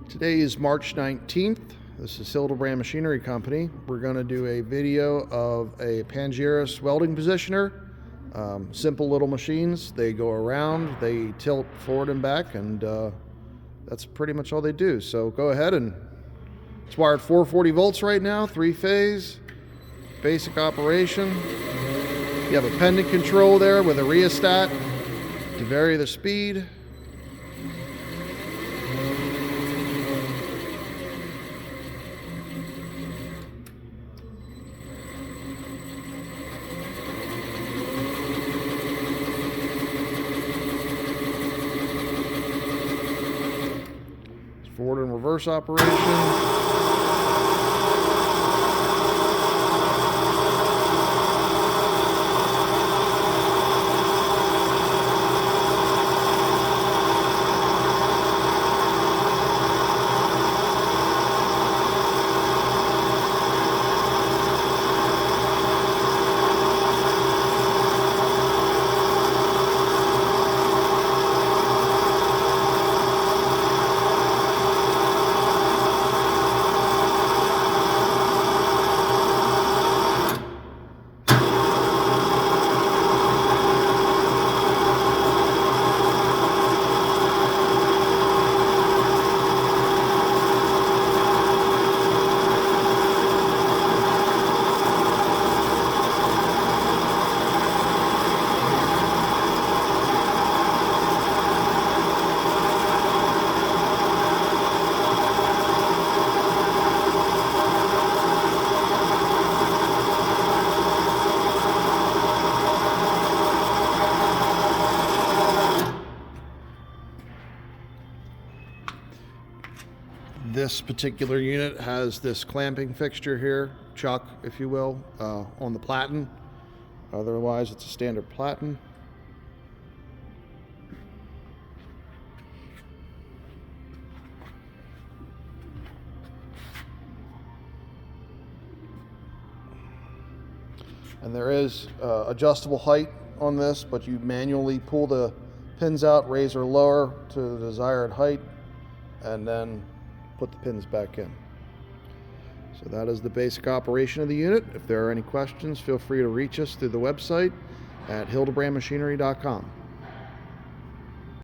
Today is March 19th. This is Hildebrand Machinery Company. We're going to do a video of a Pandjiris welding positioner. Simple little machines. They go around, they tilt forward and back, and that's pretty much all they do. So go ahead, and it's wired 440 volts right now, 3-phase, basic operation. You have a pendant control there with a rheostat to vary the speed. Forward and reverse operation. This particular unit has this clamping fixture here, chuck, if you will, on the platen. Otherwise, it's a standard platen. And there is adjustable height on this, but you manually pull the pins out, raise or lower to the desired height, and then put the pins back in. So that is the basic operation of the unit. If there are any questions, feel free to reach us through the website at hildebrandmachinery.com.